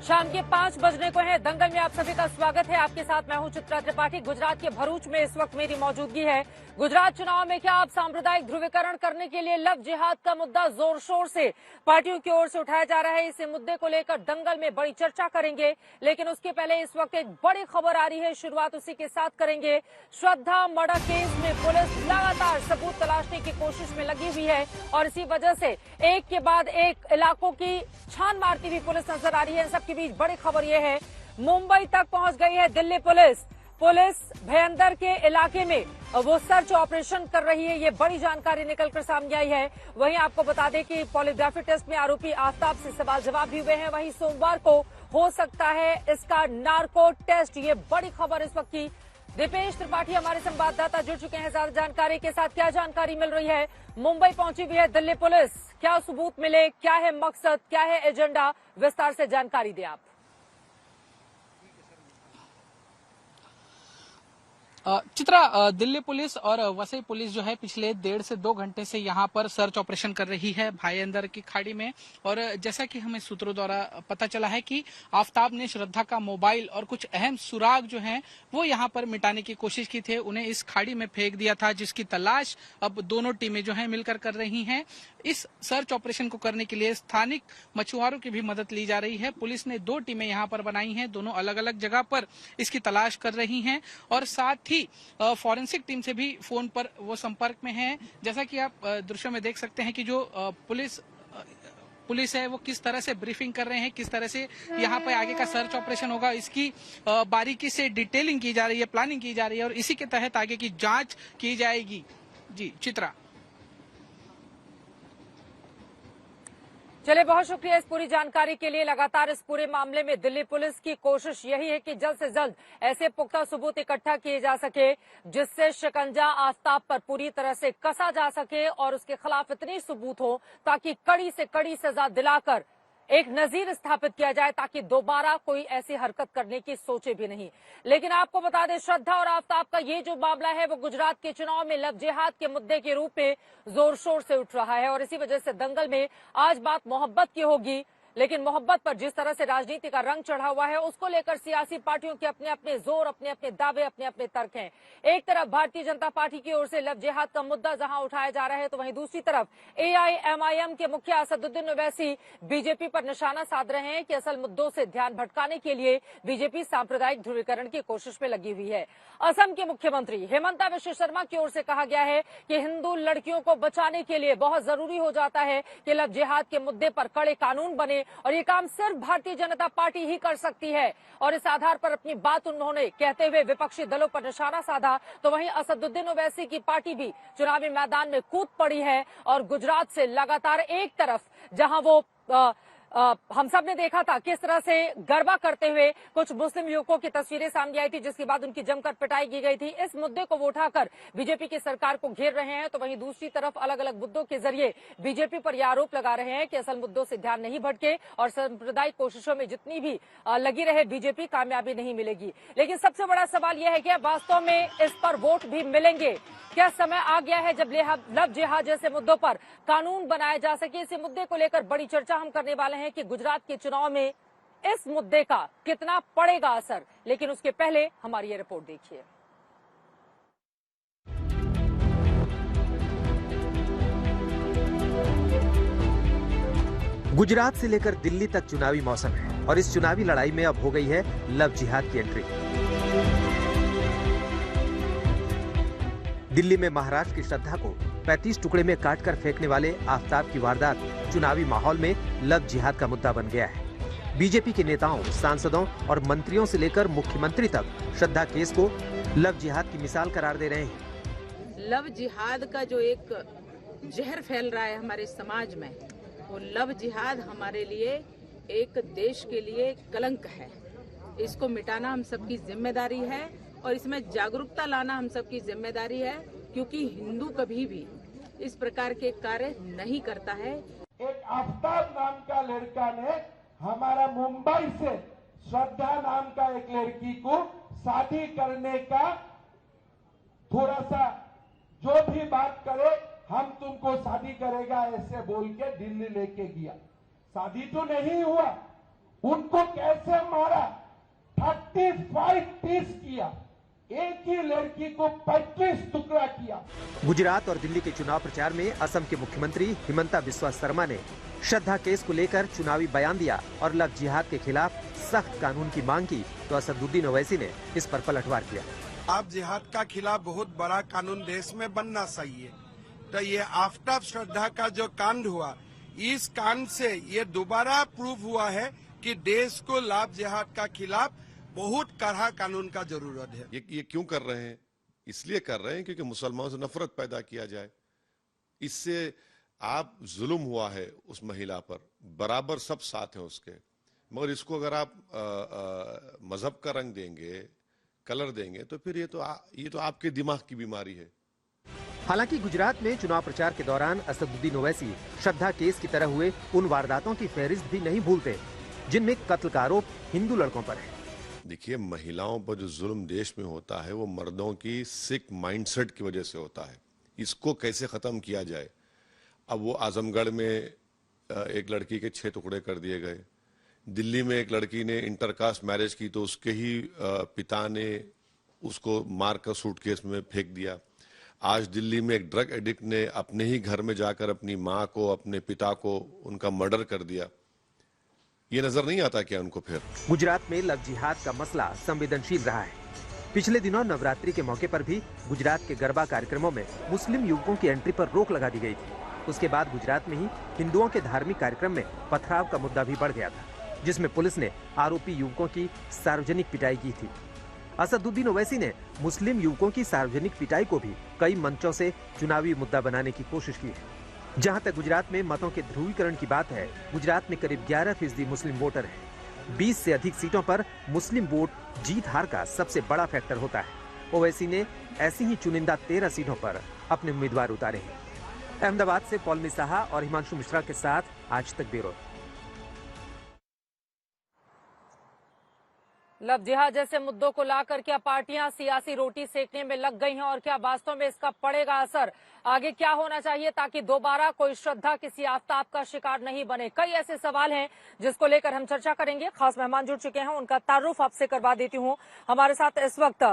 शाम के 5 बजने को है। दंगल में आप सभी का स्वागत है। आपके साथ मैं हूं चित्रा त्रिपाठी। गुजरात के भरूच में इस वक्त मेरी मौजूदगी है। गुजरात चुनाव में क्या अब सांप्रदायिक ध्रुवीकरण करने के लिए लव जिहाद का मुद्दा जोर शोर से पार्टियों की ओर से उठाया जा रहा है। इसी मुद्दे को लेकर दंगल में बड़ी चर्चा करेंगे, लेकिन उसके पहले इस वक्त एक बड़ी खबर आ रही है, शुरुआत उसी के साथ करेंगे। श्रद्धा मर्डर केस में पुलिस लगातार सबूत तलाशने की कोशिश में लगी हुई है और इसी वजह से एक के बाद एक इलाकों की छान मारती हुई पुलिस नजर आ रही है। इन सबके बीच बड़ी खबर यह है, मुंबई तक पहुंच गई है दिल्ली पुलिस। भयंदर के इलाके में वो सर्च ऑपरेशन कर रही है। ये बड़ी जानकारी निकलकर सामने आई है। वहीं आपको बता दें कि पॉलीग्राफी टेस्ट में आरोपी आफ्ताब से सवाल जवाब भी हुए हैं। वहीं सोमवार को हो सकता है इसका नार्को टेस्ट। ये बड़ी खबर इस वक्त की। दीपेश त्रिपाठी हमारे संवाददाता जुड़ चुके हैं ज्यादा जानकारी के साथ। क्या जानकारी मिल रही है? मुंबई पहुंची हुई है दिल्ली पुलिस, क्या सबूत मिले, क्या है मकसद, क्या है एजेंडा, विस्तार से जानकारी दें आप। चित्रा, दिल्ली पुलिस और वसई पुलिस जो है पिछले 1.5 से 2 घंटे से यहाँ पर सर्च ऑपरेशन कर रही है भाईंदर की खाड़ी में। और जैसा कि हमें सूत्रों द्वारा पता चला है कि आफ्ताब ने श्रद्धा का मोबाइल और कुछ अहम सुराग जो हैं वो यहाँ पर मिटाने की कोशिश की थी, उन्हें इस खाड़ी में फेंक दिया था, जिसकी तलाश अब दोनों टीमें जो है मिलकर कर रही हैं। इस सर्च ऑपरेशन को करने के लिए स्थानिक मछुआरों की भी मदद ली जा रही है। पुलिस ने 2 टीमें यहाँ पर बनाई हैं, दोनों अलग अलग जगह पर इसकी तलाश कर रही हैं और साथ ही फॉरेंसिक टीम से भी फोन पर वो संपर्क में हैं। जैसा कि आप दृश्यों में देख सकते हैं कि जो पुलिस है वो किस तरह से ब्रीफिंग कर रहे हैं, किस तरह से यहाँ पे आगे का सर्च ऑपरेशन होगा, इसकी बारीकी से डिटेलिंग की जा रही है, प्लानिंग की जा रही है और इसी के तहत आगे की जांच की जाएगी। जी चित्रा। चलिए, बहुत शुक्रिया इस पूरी जानकारी के लिए। लगातार इस पूरे मामले में दिल्ली पुलिस की कोशिश यही है कि जल्द से जल्द ऐसे पुख्ता सबूत इकट्ठा किए जा सके जिससे शिकंजा आफ्ताब पर पूरी तरह से कसा जा सके और उसके खिलाफ इतनी सबूत हो ताकि कड़ी से कड़ी सजा दिलाकर एक नजीर स्थापित किया जाए, ताकि दोबारा कोई ऐसी हरकत करने की सोचे भी नहीं। लेकिन आपको बता दें, श्रद्धा और आफ्ताब का ये जो मामला है वो गुजरात के चुनाव में लव जिहाद के मुद्दे के रूप में जोर शोर से उठ रहा है और इसी वजह से दंगल में आज बात मोहब्बत की होगी। लेकिन मोहब्बत पर जिस तरह से राजनीति का रंग चढ़ा हुआ है उसको लेकर सियासी पार्टियों के अपने अपने जोर, अपने अपने दावे, अपने अपने तर्क हैं। एक तरफ भारतीय जनता पार्टी की ओर से लव जिहाद का मुद्दा जहां उठाया जा रहा है, तो वहीं दूसरी तरफ AIMIM के मुखिया असदुद्दीन ओवैसी बीजेपी पर निशाना साध रहे हैं कि असल मुद्दों से ध्यान भटकाने के लिए बीजेपी सांप्रदायिक ध्रुवीकरण की कोशिश में लगी हुई है। असम के मुख्यमंत्री हेमंता बिश्व शर्मा की ओर से कहा गया है कि हिंदू लड़कियों को बचाने के लिए बहुत जरूरी हो जाता है कि लव जिहाद के मुद्दे पर कड़े कानून बने और ये काम सिर्फ भारतीय जनता पार्टी ही कर सकती है। और इस आधार पर अपनी बात उन्होंने कहते हुए विपक्षी दलों पर निशाना साधा। तो वहीं असदुद्दीन ओवैसी की पार्टी भी चुनावी मैदान में कूद पड़ी है और गुजरात से लगातार एक तरफ जहां वो हम सब ने देखा था किस तरह से गरबा करते हुए कुछ मुस्लिम युवकों की तस्वीरें सामने आई थी, जिसके बाद उनकी जमकर पिटाई की गई थी। इस मुद्दे को वो उठाकर बीजेपी की सरकार को घेर रहे हैं। तो वहीं दूसरी तरफ अलग अलग मुद्दों के जरिए बीजेपी पर यह आरोप लगा रहे हैं कि असल मुद्दों से ध्यान नहीं भटके और सांप्रदायिक कोशिशों में जितनी भी लगी रहे बीजेपी, कामयाबी नहीं मिलेगी। लेकिन सबसे बड़ा सवाल यह है कि वास्तव में इस पर वोट भी मिलेंगे? क्या समय आ गया है जब लव जिहाद जैसे मुद्दों पर कानून बनाया जा सके? इसी मुद्दे को लेकर बड़ी चर्चा हम करने वाले हैं कि गुजरात के चुनाव में इस मुद्दे का कितना पड़ेगा असर। लेकिन उसके पहले हमारी ये रिपोर्ट देखिए। गुजरात से लेकर दिल्ली तक चुनावी मौसम है और इस चुनावी लड़ाई में अब हो गई है लव जिहाद की एंट्री। दिल्ली में महाराष्ट्र की श्रद्धा को 35 टुकड़े में काटकर फेंकने वाले आफ्ताब की वारदात चुनावी माहौल में लव जिहाद का मुद्दा बन गया है। बीजेपी के नेताओं, सांसदों और मंत्रियों से लेकर मुख्यमंत्री तक श्रद्धा केस को लव जिहाद की मिसाल करार दे रहे हैं। लव जिहाद का जो एक जहर फैल रहा है हमारे समाज में, वो लव जिहाद हमारे लिए एक देश के लिए कलंक है। इसको मिटाना हम सबकी जिम्मेदारी है और इसमें जागरूकता लाना हम सबकी जिम्मेदारी है, क्योंकि हिंदू कभी भी इस प्रकार के कार्य नहीं करता है। एक आफ्ताब नाम का लड़का ने हमारा मुंबई से श्रद्धा नाम का एक लड़की को शादी करने का थोड़ा सा जो भी बात करे हम तुमको शादी करेगा ऐसे बोल के दिल्ली लेके गया। शादी तो नहीं हुआ, उनको कैसे मारा, 35 पीस किया, एक ही लड़की को 35 टुकड़ा किया। गुजरात और दिल्ली के चुनाव प्रचार में असम के मुख्यमंत्री हिमंता बिस्वा शर्मा ने श्रद्धा केस को लेकर चुनावी बयान दिया और लव जिहाद के खिलाफ सख्त कानून की मांग की, तो असदुद्दीन ओवैसी ने इस पर पलटवार किया। आप जिहाद का खिलाफ बहुत बड़ा कानून देश में बनना चाहिए। तो ये आफ्टर श्रद्धा का जो कांड हुआ, इस कांड से ये दोबारा प्रूव हुआ है कि देश को लव जिहाद का खिलाफ बहुत कड़ा कानून का जरूरत है। ये क्यों कर रहे हैं? इसलिए कर रहे हैं क्योंकि मुसलमानों से नफरत पैदा किया जाए। इससे आप जुल्म हुआ है उस महिला पर, बराबर सब साथ हैं उसके, मगर इसको अगर आप मजहब का रंग देंगे, कलर देंगे, तो फिर ये तो आपके दिमाग की बीमारी है। हालांकि गुजरात में चुनाव प्रचार के दौरान असदुद्दीन ओवैसी श्रद्धा केस की तरह हुए उन वारदातों की फहरिस्त भी नहीं भूलते जिनमें कत्ल का आरोप हिंदू लड़कों पर है। देखिए, महिलाओं पर जो जुल्म देश में होता है वो मर्दों की सिक माइंडसेट की वजह से होता है। इसको कैसे खत्म किया जाए? अब वो आजमगढ़ में एक लड़की के 6 टुकड़े कर दिए गए, दिल्ली में एक लड़की ने इंटरकास्ट मैरिज की तो उसके ही पिता ने उसको मारकर सूटकेस में फेंक दिया। आज दिल्ली में एक ड्रग एडिक्ट ने अपने ही घर में जाकर अपनी माँ को, अपने पिता को, उनका मर्डर कर दिया। ये नजर नहीं आता क्या उनको? फिर गुजरात में लव जिहाद का मसला संवेदनशील रहा है। पिछले दिनों नवरात्रि के मौके पर भी गुजरात के गरबा कार्यक्रमों में मुस्लिम युवकों की एंट्री पर रोक लगा दी गई थी। उसके बाद गुजरात में ही हिंदुओं के धार्मिक कार्यक्रम में पथराव का मुद्दा भी बढ़ गया था, जिसमें पुलिस ने आरोपी युवकों की सार्वजनिक पिटाई की थी। असदुद्दीन ओवैसी ने मुस्लिम युवकों की सार्वजनिक पिटाई को भी कई मंचों से चुनावी मुद्दा बनाने की कोशिश की है। जहां तक गुजरात में मतों के ध्रुवीकरण की बात है, गुजरात में करीब 11% मुस्लिम वोटर हैं। 20 से अधिक सीटों पर मुस्लिम वोट जीत हार का सबसे बड़ा फैक्टर होता है। ओवैसी ने ऐसी ही चुनिंदा 13 सीटों पर अपने उम्मीदवार उतारे हैं। अहमदाबाद से पॉलमी साहा और हिमांशु मिश्रा के साथ आज तक ब्यूरो। लव जिहाद जैसे मुद्दों को लाकर क्या पार्टियां सियासी रोटी सेकने में लग गई हैं और क्या वास्तव में इसका पड़ेगा असर? आगे क्या होना चाहिए ताकि दोबारा कोई श्रद्धा किसी आफताब का शिकार नहीं बने? कई ऐसे सवाल हैं जिसको लेकर हम चर्चा करेंगे। खास मेहमान जुड़ चुके हैं, उनका तारुफ आपसे करवा देती हूं। हमारे साथ इस वक्त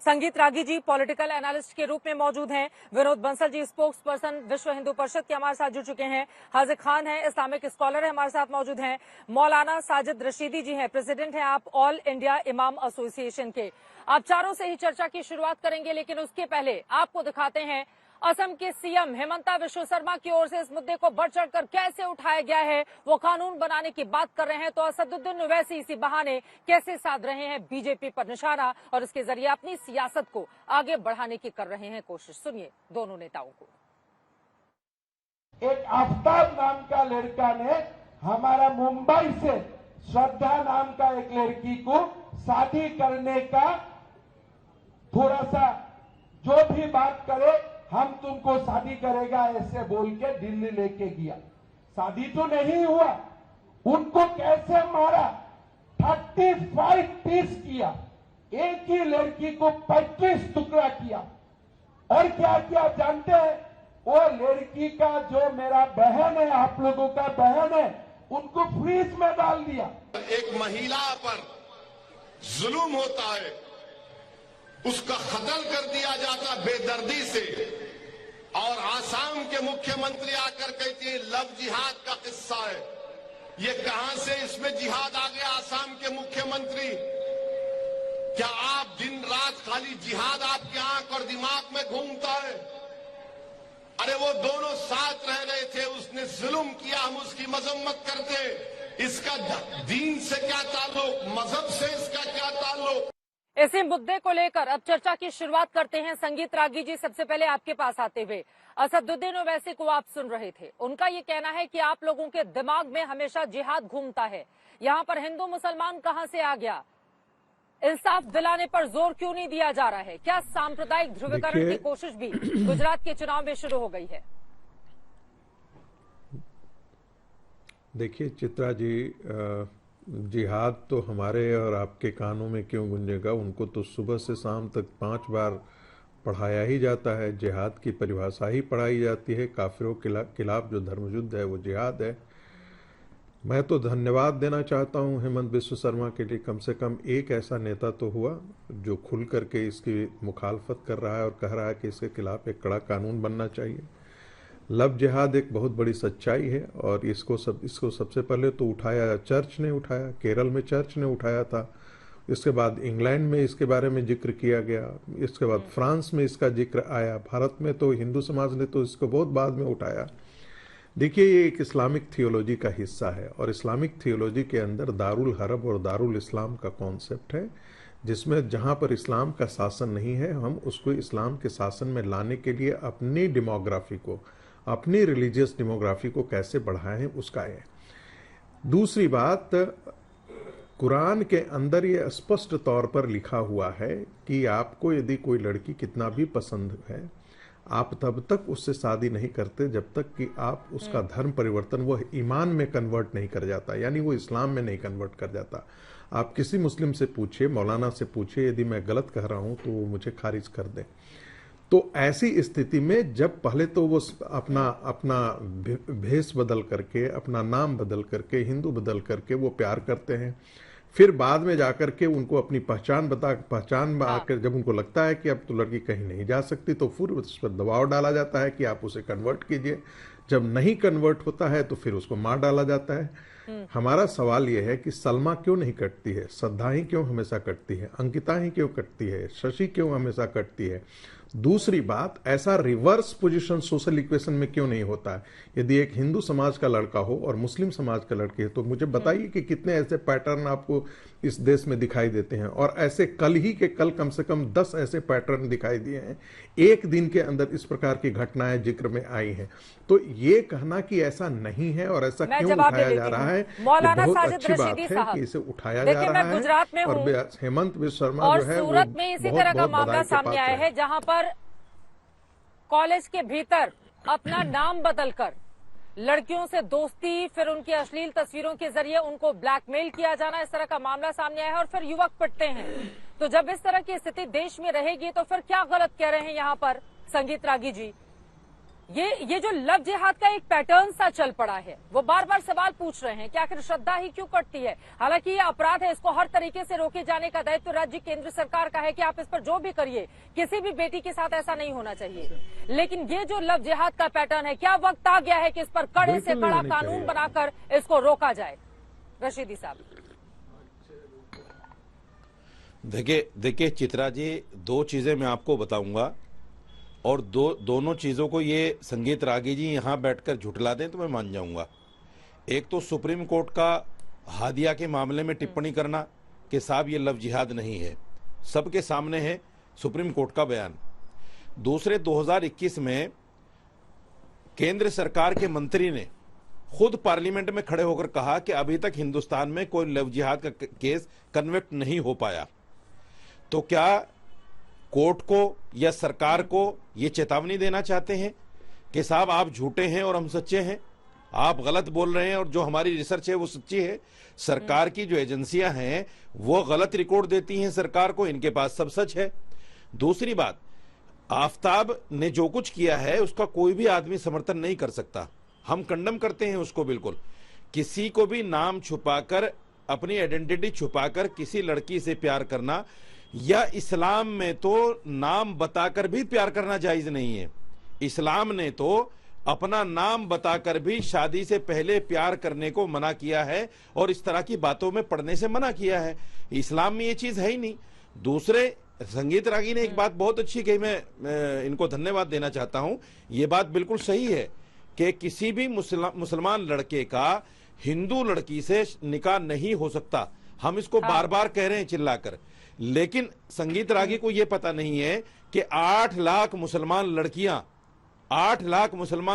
संगीत रागी जी पॉलिटिकल एनालिस्ट के रूप में मौजूद हैं, विनोद बंसल जी स्पोक्स पर्सन विश्व हिंदू परिषद के हमारे साथ जुड़ चुके हैं, हाजिर खान है इस्लामिक स्कॉलर है हमारे साथ मौजूद हैं, मौलाना साजिद रशीदी जी हैं, प्रेसिडेंट हैं आप ऑल इंडिया इमाम एसोसिएशन के। आप चारों से ही चर्चा की शुरुआत करेंगे, लेकिन उसके पहले आपको दिखाते हैं असम के सीएम हिमंता बिस्वा शर्मा की ओर से इस मुद्दे को बढ़ चढ़कर कैसे उठाया गया है। वो कानून बनाने की बात कर रहे हैं तो असदुद्दीन ओवैसी इसी बहाने कैसे साध रहे हैं बीजेपी पर निशाना और इसके जरिए अपनी सियासत को आगे बढ़ाने की कर रहे हैं कोशिश। सुनिए दोनों नेताओं को। एक आफ्ताब नाम का लड़का ने हमारा मुंबई से श्रद्धा नाम का एक लड़की को शादी करने का थोड़ा सा जो भी बात करे हम तुमको शादी करेगा ऐसे बोल के दिल्ली लेके गया। शादी तो नहीं हुआ, उनको कैसे मारा, 35 पीस किया, एक ही लड़की को 35 टुकड़ा किया। और क्या क्या जानते हैं? वो लड़की का जो मेरा बहन है, आप लोगों का बहन है, उनको फ्रीज में डाल दिया। एक महिला पर जुल्म होता है, उसका कत्ल कर दिया जाता बेदर्दी से, और आसाम के मुख्यमंत्री आकर कहते हैं लव जिहाद का किस्सा है। ये कहां से इसमें जिहाद आ गया? आसाम के मुख्यमंत्री, क्या आप दिन रात खाली जिहाद आपके आंख और दिमाग में घूमता है? अरे वो दोनों साथ रह रहे थे, उसने जुल्म किया, हम उसकी मजम्मत करते। इसका दीन से क्या ताल्लुक, मजहब से इसका क्या ताल्लुक? इसी मुद्दे को लेकर अब चर्चा की शुरुआत करते हैं। संगीत रागी जी, सबसे पहले आपके पास आते हुए, असदुद्दीन ओवैसी को आप सुन रहे थे, उनका ये कहना है कि आप लोगों के दिमाग में हमेशा जिहाद घूमता है, यहाँ पर हिंदू मुसलमान कहां से आ गया? इंसाफ दिलाने पर जोर क्यों नहीं दिया जा रहा है? क्या सांप्रदायिक ध्रुवीकरण की कोशिश भी गुजरात के चुनाव में शुरू हो गई है? देखिए चित्रा जी, जिहाद तो हमारे और आपके कानों में क्यों गूंजेगा? उनको तो सुबह से शाम तक 5 बार पढ़ाया ही जाता है। जिहाद की परिभाषा ही पढ़ाई जाती है। काफिरों के खिलाफ जो धर्म युद्ध है वो जिहाद है। मैं तो धन्यवाद देना चाहता हूं हेमंत बिस्व शर्मा के लिए। कम से कम एक ऐसा नेता तो हुआ जो खुल करके इसकी मुखालफत कर रहा है और कह रहा है कि इसके खिलाफ एक कड़ा कानून बनना चाहिए। लव जिहाद एक बहुत बड़ी सच्चाई है और इसको सबसे पहले तो उठाया चर्च ने उठाया, केरल में चर्च ने उठाया था, इसके बाद इंग्लैंड में इसके बारे में जिक्र किया गया, इसके बाद फ्रांस में इसका जिक्र आया, भारत में तो हिंदू समाज ने तो इसको बहुत बाद में उठाया। देखिए, ये एक इस्लामिक थियोलॉजी का हिस्सा है और इस्लामिक थियोलॉजी के अंदर दारुल हरब और दारुल इस्लाम का कॉन्सेप्ट है, जिसमें जहां पर इस्लाम का शासन नहीं है हम उसको इस्लाम के शासन में लाने के लिए अपनी डेमोग्राफी को, अपनी रिलीजियस डेमोग्राफी को कैसे बढ़ाएं उसका है। दूसरी बात, कुरान के अंदर ये स्पष्ट तौर पर लिखा हुआ है कि आपको यदि कोई लड़की कितना भी पसंद है, आप तब तक उससे शादी नहीं करते जब तक कि आप उसका धर्म परिवर्तन, वह ईमान में कन्वर्ट नहीं कर जाता, यानी वो इस्लाम में नहीं कन्वर्ट कर जाता। आप किसी मुस्लिम से पूछिए, मौलाना से पूछिए, यदि मैं गलत कह रहा हूं तो वो मुझे खारिज कर दे। तो ऐसी स्थिति में जब पहले तो वो अपना भेष बदल करके, अपना नाम बदल करके, हिंदू बदल करके वो प्यार करते हैं, फिर बाद में जाकर के उनको अपनी पहचान कर जब उनको लगता है कि अब तो लड़की कहीं नहीं जा सकती तो फिर उस पर दबाव डाला जाता है कि आप उसे कन्वर्ट कीजिए। जब नहीं कन्वर्ट होता है तो फिर उसको मार डाला जाता है। हमारा सवाल यह है कि सलमा क्यों नहीं कटती है, श्रद्धा ही क्यों हमेशा कटती है, अंकिता ही क्यों कटती है, शशि क्यों हमेशा कटती है। दूसरी बात, ऐसा रिवर्स पोजीशन सोशल इक्वेशन में क्यों नहीं होता है। यदि एक हिंदू समाज का लड़का हो और मुस्लिम समाज का लड़की है तो मुझे बताइए कि कितने ऐसे पैटर्न आपको इस देश में दिखाई देते हैं। और ऐसे कल ही के कल कम से कम 10 ऐसे पैटर्न दिखाई दिए हैं, एक दिन के अंदर इस प्रकार की घटनाएं जिक्र में आई हैं। तो ये कहना कि ऐसा नहीं है और ऐसा क्यों उठाया जा रहा है, ये बहुत अच्छी बात है कि इसे उठाया जा रहा है। गुजरात में और हेमंत बिस्व शर्मा जो है सूरत में इसी तरह का मामला सामने आया है, जहां पर कॉलेज के भीतर अपना नाम बदलकर लड़कियों से दोस्ती, फिर उनकी अश्लील तस्वीरों के जरिए उनको ब्लैकमेल किया जाना, इस तरह का मामला सामने आया है और फिर युवक पिटते हैं। तो जब इस तरह की स्थिति देश में रहेगी तो फिर क्या गलत कह रहे हैं यहाँ पर संगीत रागी जी? ये जो लव जिहाद का एक पैटर्न सा चल पड़ा है, वो बार बार सवाल पूछ रहे हैं कि आखिर श्रद्धा ही क्यों कटती है। हालांकि ये अपराध है, इसको हर तरीके से रोके जाने का दायित्व राज्य केंद्र सरकार का है कि आप इस पर जो भी करिए, किसी भी बेटी के साथ ऐसा नहीं होना चाहिए। लेकिन ये जो लव जिहाद का पैटर्न है, क्या वक्त आ गया है कि इस पर कड़े से कड़ा कानून बनाकर इसको रोका जाए? रशीदी साहब। देखिए चित्रा जी, 2 चीजें मैं आपको बताऊंगा और दोनों चीजों को ये संगीत रागी जी यहां बैठकर झुठला दें तो मैं मान जाऊंगा। एक तो सुप्रीम कोर्ट का हादिया के मामले में टिप्पणी करना कि साहब ये लव जिहाद नहीं है, सबके सामने है सुप्रीम कोर्ट का बयान। दूसरे, 2021 में केंद्र सरकार के मंत्री ने खुद पार्लियामेंट में खड़े होकर कहा कि अभी तक हिंदुस्तान में कोई लव जिहाद का केस कन्विक्ट नहीं हो पाया। तो क्या कोर्ट को या सरकार को ये चेतावनी देना चाहते हैं कि साहब आप झूठे हैं और हम सच्चे हैं, आप गलत बोल रहे हैं और जो हमारी रिसर्च है वो सच्ची है। सरकार की जो एजेंसियां हैं वो गलत रिकॉर्ड देती हैं सरकार को, इनके पास सब सच है। दूसरी बात, आफ्ताब ने जो कुछ किया है उसका कोई भी आदमी समर्थन नहीं कर सकता, हम कंडम करते हैं उसको बिल्कुल। किसी को भी नाम छुपाकर, अपनी आइडेंटिटी छुपाकर किसी लड़की से प्यार करना, या इस्लाम में तो नाम बताकर भी प्यार करना जायज नहीं है। इस्लाम ने तो अपना नाम बताकर भी शादी से पहले प्यार करने को मना किया है और इस तरह की बातों में पड़ने से मना किया है। इस्लाम में ये चीज है ही नहीं। दूसरे, संगीत रागी ने एक बात बहुत अच्छी कही, मैं इनको धन्यवाद देना चाहता हूं। ये बात बिल्कुल सही है कि किसी भी मुसलमान लड़के का हिंदू लड़की से निकाह नहीं हो सकता। हम इसको बार बार कह रहे हैं चिल्लाकर, लेकिन संगीत रागी को यह पता नहीं है कि 8 लाख मुसलमान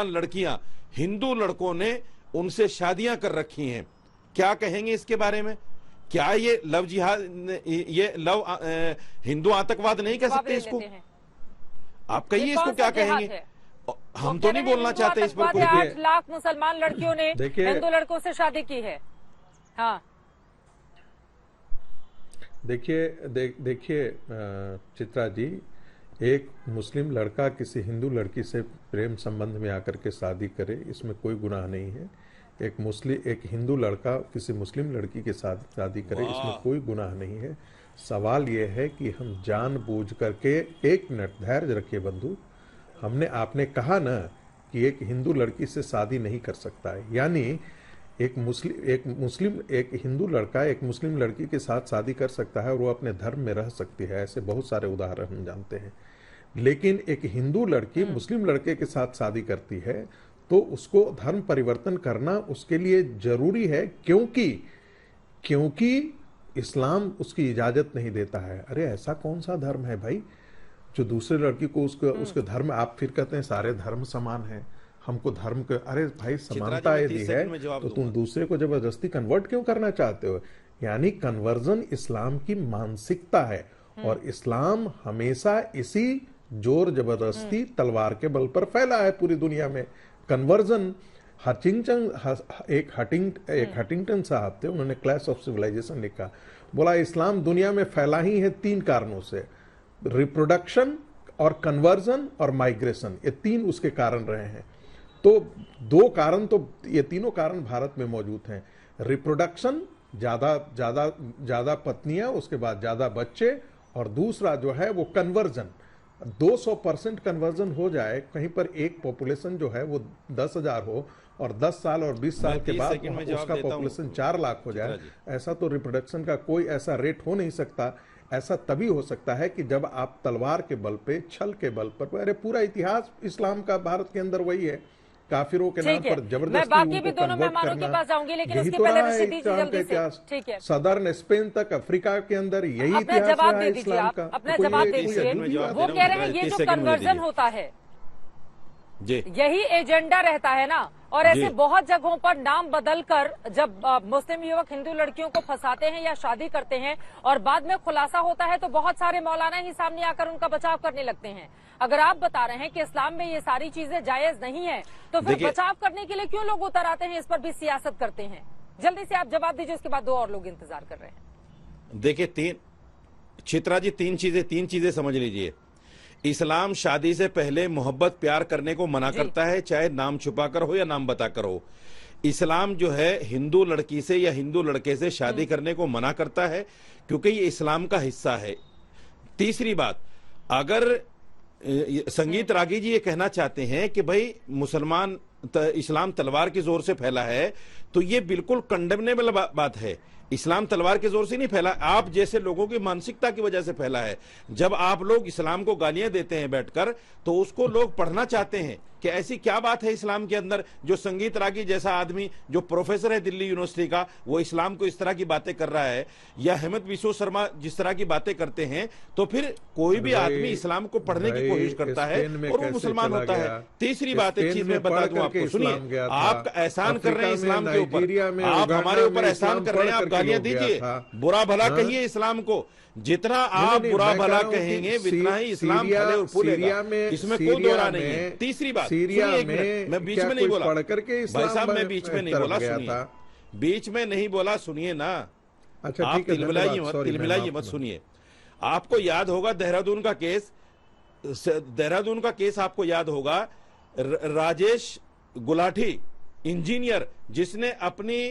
लड़कियां हिंदू लड़कों ने उनसे शादियां कर रखी हैं। क्या कहेंगे इसके बारे में? क्या ये लव जिहाद, ये लव हिंदू आतंकवाद नहीं कह सकते इसको? आप कहिए इसको क्या कहेंगे? हम तो नहीं बोलना चाहते इस पर। 8 लाख मुसलमान लड़कियों ने हिंदू लड़कों से शादी की है। हाँ, देखिए चित्रा जी, एक मुस्लिम लड़का किसी हिंदू लड़की से प्रेम संबंध में आकर के शादी करे, इसमें कोई गुनाह नहीं है। एक हिंदू लड़का किसी मुस्लिम लड़की के साथ शादी करे, इसमें कोई गुनाह नहीं है। सवाल यह है कि हम जानबूझ करके, एक मिनट धैर्य रखिए बंधु, आपने कहा ना कि एक हिंदू लड़की से शादी नहीं कर सकता है, यानी एक हिंदू लड़का एक मुस्लिम लड़की के साथ शादी कर सकता है और वो अपने धर्म में रह सकती है। ऐसे बहुत सारे उदाहरण हम जानते हैं। लेकिन एक हिंदू लड़की मुस्लिम लड़के के साथ शादी करती है तो उसको धर्म परिवर्तन करना उसके लिए जरूरी है, क्योंकि इस्लाम उसकी इजाजत नहीं देता है। अरे ऐसा कौन सा धर्म है भाई जो दूसरे लड़की को उसके धर्म, आप फिर कहते हैं सारे धर्म समान है, हमको धर्म के, अरे भाई समानता यदि है तो तुम दूसरे को जबरदस्ती कन्वर्ट क्यों करना चाहते हो? यानी कन्वर्जन इस्लाम की मानसिकता है और इस्लाम हमेशा इसी जोर जबरदस्ती तलवार के बल पर फैला है पूरी दुनिया में। कन्वर्जन एक हटिंगटन साहब थे, उन्होंने क्लैश ऑफ सिविलाइजेशन लिखा, बोला इस्लाम दुनिया में फैला ही है 3 कारणों से, रिप्रोडक्शन और कन्वर्जन और माइग्रेशन, ये 3 उसके कारण रहे हैं। तो 2 कारण तो ये तीनों कारण भारत में मौजूद हैं। रिप्रोडक्शन, ज्यादा पत्नियां, उसके बाद ज्यादा बच्चे, और दूसरा जो है वो कन्वर्जन। 200% कन्वर्जन हो जाए, कहीं पर एक पॉपुलेशन जो है वो 10,000 हो और 10 साल और 20 साल के बाद उसका पॉपुलेशन 4 लाख हो जाए, ऐसा तो रिप्रोडक्शन का कोई ऐसा रेट हो नहीं सकता। ऐसा तभी हो सकता है कि जब आप तलवार के बल पे, छल के बल पर, अरे पूरा इतिहास इस्लाम का भारत के अंदर वही है, काफिरों के नाम पर जबरदस्ती मैं बाकी भी दोनों मेहमानों के पास जाऊंगी, लेकिन उसके पहले ऋषि जी जल्दी से, ठीक है, सदर्न स्पेन तक अफ्रीका के अंदर यही अपना जवाब दे दीजिए, आप अपना जवाब दे दीजिए। वो कह रहे हैं ये जो कन्वर्जन होता है यही एजेंडा रहता है ना, और ऐसे बहुत जगहों पर नाम बदलकर जब मुस्लिम युवक हिंदू लड़कियों को फंसाते हैं या शादी करते हैं और बाद में खुलासा होता है तो बहुत सारे मौलाना ही सामने आकर उनका बचाव करने लगते हैं। अगर आप बता रहे हैं कि इस्लाम में ये सारी चीजें जायज नहीं है तो फिर बचाव करने के लिए क्यों लोग उतर आते हैं, इस पर भी सियासत करते हैं? जल्दी से आप जवाब दीजिए, उसके बाद 2 और लोग इंतजार कर रहे हैं। देखिए चित्रा जी, तीन चीजें समझ लीजिए। इस्लाम शादी से पहले मोहब्बत प्यार करने को मना करता है, चाहे नाम छुपाकर हो या नाम बताकर हो। इस्लाम जो है हिंदू लड़की से या हिंदू लड़के से शादी करने को मना करता है क्योंकि ये इस्लाम का हिस्सा है। तीसरी बात, अगर संगीत रागी जी ये कहना चाहते हैं कि भाई इस्लाम तलवार की जोर से फैला है, तो ये बिल्कुल कंडेमनेबल बात है। इस्लाम तलवार के जोर से नहीं फैला, आप जैसे लोगों की मानसिकता की वजह से फैला है। जब आप लोग इस्लाम को गालियां देते हैं बैठकर, तो उसको लोग पढ़ना चाहते हैं कि ऐसी क्या बात है इस्लाम के अंदर जो संगीत रागी जैसा आदमी जो प्रोफेसर है दिल्ली यूनिवर्सिटी का, वो इस्लाम को इस तरह की बातें कर रहा है, या हेमंत बिश्व शर्मा जिस तरह की बातें करते हैं, तो फिर कोई भी आदमी इस्लाम को पढ़ने की कोशिश करता है और वो मुसलमान होता है। तीसरी बात, एक चीज मैं बता दूं आपको, सुनिए, आप एहसान कर रहे हैं इस्लाम के ऊपर, आप हमारे ऊपर एहसान कर रहे हैं, आप गालियां दीजिए, बुरा भला कहिए इस्लाम को, जितना आप बुरा भला कहेंगे उतना ही इस्लाम फले और फूलेगा, इसमें कोई दो राय नहीं है। तीसरी बात, मैं बीच में नहीं बोला भाई साहब, मैं बीच में नहीं बोला, सुनिए, बीच में नहीं बोला, सुनिए ना, आप तिलमिलाइए मत, सुनिए। आपको याद होगा देहरादून का केस आपको याद होगा, राजेश गुलाठी इंजीनियर जिसने अपनी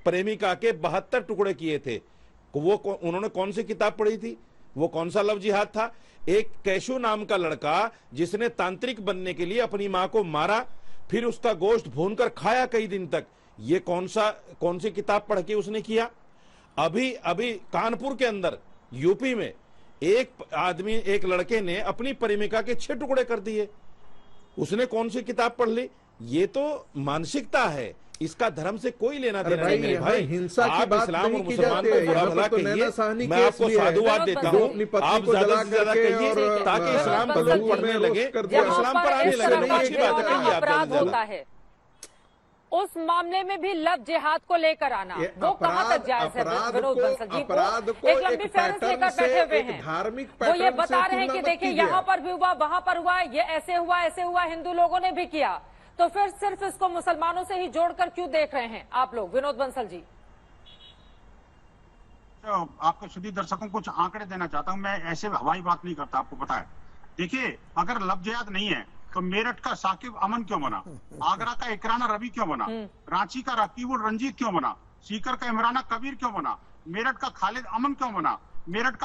प्रेमिका के 72 टुकड़े किए थे, उन्होंने कौन सी किताब पढ़ी थी, वो कौन सा लव जिहाद था? एक कैशु नाम का लड़का जिसने तांत्रिक बनने के लिए अपनी मां को मारा, फिर उसका गोश्त भूनकर खाया कई दिन तक, ये कौन सी किताब पढ़ के उसने किया? अभी कानपुर के अंदर यूपी में एक लड़के ने अपनी प्रेमिका के 6 टुकड़े कर दिए, उसने कौन सी किताब पढ़ ली? ये तो मानसिकता है, इसका धर्म से कोई लेना देना नहीं है भाई। हिंसा की बात इस्लाम और नहीं की मुसलमान जाती को है, बुरा भला कहिए, मैं आपको साधुवाद देता हूँ, आप ज्यादा से ज्यादा कहिए ताकि इस्लाम पर लोग पढ़ने लगे, इस्लाम पर आने लगे, अच्छी बात है, कहिए आप अपराध होता है। उस मामले में भी लव जिहाद को लेकर आना, वो कहां तक जायज है? विनोद बंसल जी एक लंबी फहरिस्त लेकर बैठे हुए हैं, वो ये बता रहे हैं कि देखिए यहाँ पर भी हुआ, वहां पर हुआ, ये ऐसे हुआ, हिंदू लोगों ने भी किया, तो फिर सिर्फ इसको मुसलमानों से ही जोड़कर क्यों देख रहे हैं आप लोग? विनोद बंसल जी, आपको सभी दर्शकों को कुछ आंकड़े देना चाहता हूं, मैं ऐसे हवाई बात नहीं करता, आपको पता है। देखिए, अगर लव जिहाद नहीं है तो मेरठ का साकिब अमन क्यों बना? आगरा का इकराना रवि क्यों बना? रांची का रकीबुल रंजीत क्यों बना? सीकर का इमराना कबीर क्यों बना? मेरठ का खालिद अमन क्यों बना? मेरठ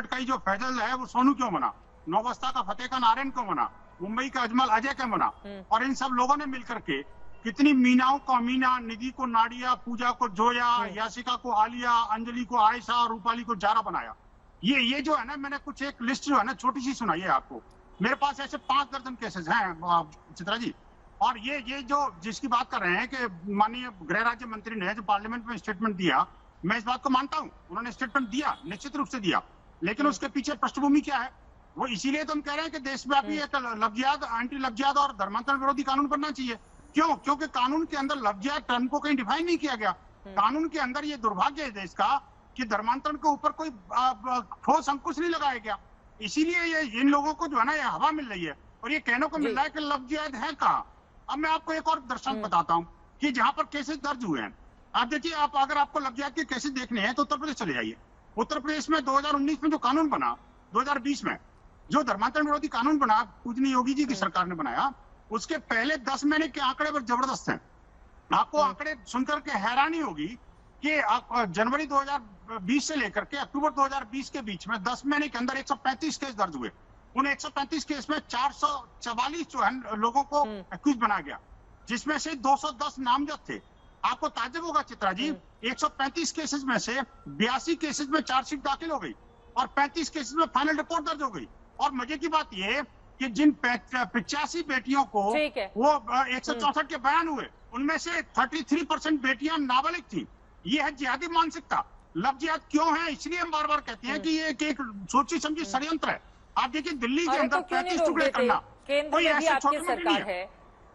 का ही जो फैजल है वो सोनू क्यों बना? नौबस्ता का फतेह का नारायण क्यों बना? मुंबई का अजमल अजय क्यों बना? और इन सब लोगों ने मिलकर के कितनी मीनाओं को अमीना, निधि को नाडिया, पूजा को जोया, यासिका को आलिया, अंजलि को आयशा, रूपाली को जारा बनाया। ये जो है ना, मैंने कुछ एक लिस्ट जो है ना छोटी सी सुनाई है आपको। मेरे पास ऐसे 5 दर्जन केसेस हैं चित्रा जी। और ये जो जिसकी बात कर रहे हैं कि माननीय गृह राज्य मंत्री ने जो पार्लियामेंट में स्टेटमेंट दिया, मैं इस बात को मानता हूं, उन्होंने स्टेटमेंट दिया, निश्चित रूप से दिया, लेकिन उसके पीछे पृष्ठभूमि क्या है? वो इसीलिए तो हम कह रहे हैं कि देशव्यापी एक लफ्जियात, एंटी लफ्जियात और धर्मांतरण विरोधी कानून बनना चाहिए। क्यों? क्योंकि कानून के अंदर लफ्जियात टर्म को कहीं डिफाइन नहीं किया गया। कानून के अंदर ये दुर्भाग्य है देश का कि धर्मांतरण के ऊपर कोई ठोस अंकुश नहीं लगाया गया। इसीलिए ये इन लोगों को जो है ना ये हवा मिल रही है और ये कहने को मिल रहा है कि लफ्जियात है कहाँ। अब मैं आपको एक और दृष्टांत बताता हूँ कि जहां पर केसेस दर्ज हुए हैं, आप देखिए, अगर आपको लफ्जियात के केसेस देखने हैं तो उत्तर प्रदेश चले जाइए। उत्तर प्रदेश में 2019 में जो कानून बना, 2020 में जो धर्मांतरण विरोधी कानून बना, पूजनीय योगी जी की सरकार ने बनाया, उसके पहले 10 महीने के आंकड़े पर जबरदस्त हैं। आपको आंकड़े सुनकर के हैरानी होगी कि जनवरी 2020 से लेकर के अक्टूबर 2020 के बीच में 10 महीने के अंदर 135 केस दर्ज हुए। उन 135 केस में 444 जो है लोगों को एक्यूज बनाया गया, जिसमें से 210 नामजद थे। आपको ताज्जुब होगा चित्रा जी, 135 केसेस में से 82 केसेस में चार्जशीट दाखिल हो गई और 35 केसेस में फाइनल रिपोर्ट दर्ज हो गई। और मजे की बात यह कि जिन 85 बेटियों को वो 164 के बयान हुए, उनमें से 33% बेटियां नाबालिग थी। ये है जिहादी मानसिकता। लफ्जियात क्यों है? इसलिए हम बार बार कहते हैं कि ये एक सोची समझी षड्यंत्र है। आप देखिए दिल्ली के अंदर 35 टुकड़े करना, केंद्र में भी आपकी सरकार है,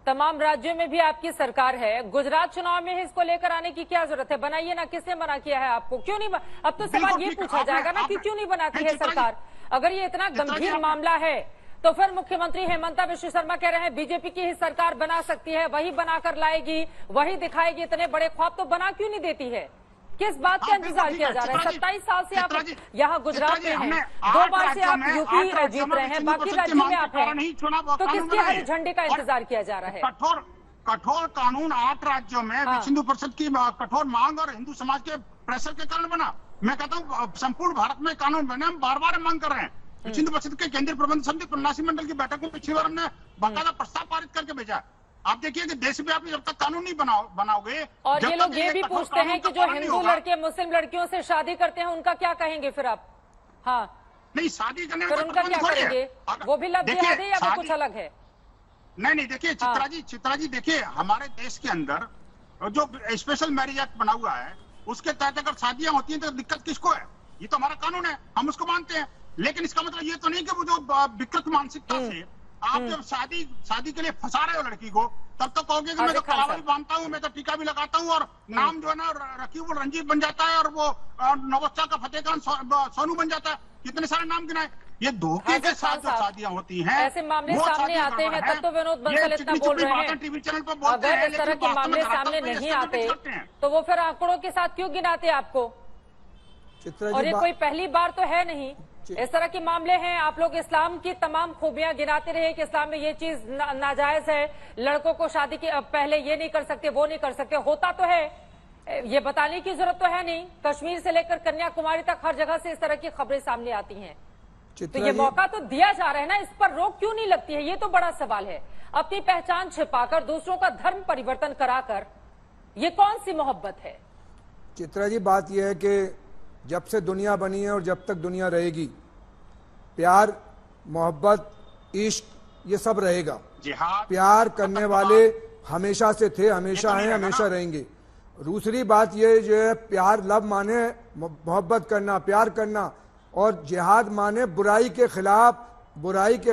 तमाम राज्यों में भी आपकी सरकार है, गुजरात चुनाव में इसको लेकर आने की क्या जरूरत है? बनाइए ना, किसने मना किया है आपको? क्यों नहीं? अब तो सवाल ये पूछा जाएगा ना कि क्यों नहीं बनाती है सरकार? अगर ये इतना गंभीर मामला है तो फिर मुख्यमंत्री हेमंता बिश्व शर्मा कह रहे हैं बीजेपी की ही सरकार बना सकती है, वही बनाकर लाएगी, वही दिखाएगी। इतने बड़े ख्वाब तो बना क्यों नहीं देती है? किस बात का इंतजार किया जा रहा है? 27 साल से आप यहाँ गुजरात में हैं, 2 बार से आप यूपी जीत रहे हैं, बाकी राज्यों में आप हैं, तो किसके हरे झंडे का इंतजार किया जा रहा है? कठोर कानून 8 राज्यों में हिंदू परिषद की कठोर मांग और हिंदू समाज के प्रेशर के कारण बना। मैं कहता हूँ संपूर्ण भारत में कानून बने, हम बार बार मांग कर रहे हैं। हिंदू परिषद के केंद्रीय प्रबंध समिति 85 मंडल की बैठक में पिछली बार हमने बाकायदा प्रस्ताव पारित करके भेजा। आप देखिए कि देशव्यापी जब तक कानून नहीं बनाओगे, और ये लोग ये भी पूछते हैं कि जो हिंदू लड़के मुस्लिम लड़कियों से शादी करते हैं उनका क्या कहेंगे फिर आप? हाँ, नहीं शादी करने में उनका क्या करेंगे? वो भी लव जिहाद है या वो कुछ अलग है? नहीं देखिए चित्रा जी देखिए, हमारे देश के अंदर जो स्पेशल मैरिज एक्ट बना हुआ है उसके तहत अगर शादियां होती हैं तो दिक्कत किसको है? ये तो हमारा कानून है, हम उसको मानते हैं। लेकिन इसका मतलब ये तो नहीं कि वो जो विकृत मानसिकता से आप जब शादी के लिए फंसा रहे हो लड़की को, तब तो कहोगे कि मैं तो कलावा भी बांधता हूँ, मैं तो टीका भी लगाता हूँ और नाम जो है ना रकीबुल रंजीत बन जाता है और वो नौबस्ता का फतेह खान सोनू बन जाता है। कितने सारे नाम गिनाए। ये धोखे के साथ जो शादियां होती हैं, ऐसे मामले सामने आते हैं तब तो विनोद बंसल इतना बोल रहे हैं। टीवी चैनल पर बोलते हैं, अगर इस तरह के मामले सामने नहीं आते तो वो फिर आंकड़ों के साथ क्यों गिनाते आपको? और ये कोई पहली बार तो है नहीं, इस तरह के मामले हैं। आप लोग इस्लाम की तमाम खूबियां गिनाते रहे कि इस्लाम में ये चीज नाजायज है, लड़कों को शादी के पहले ये नहीं कर सकते, वो नहीं कर सकते। होता तो है, ये बताने की जरूरत तो है नहीं। कश्मीर से लेकर कन्याकुमारी तक हर जगह से इस तरह की खबरें सामने आती हैं। तो ये मौका तो दिया जा रहा है ना, इस पर रोक क्यों नहीं लगती है? ये तो बड़ा सवाल है। अपनी पहचान छिपाकर दूसरों का धर्म परिवर्तन कराकर ये कौन सी मोहब्बत है? चित्रा जी, बात यह है कि जब से दुनिया बनी है और जब तक दुनिया रहेगी, प्यार, मोहब्बत, इश्क ये सब रहेगा। प्यार करने वाले हमेशा से थे, हमेशा हैं, हमेशा रहेंगे। दूसरी बात ये जो है, प्यार लव माने मोहब्बत करना, प्यार करना, और जिहाद माने बुराई के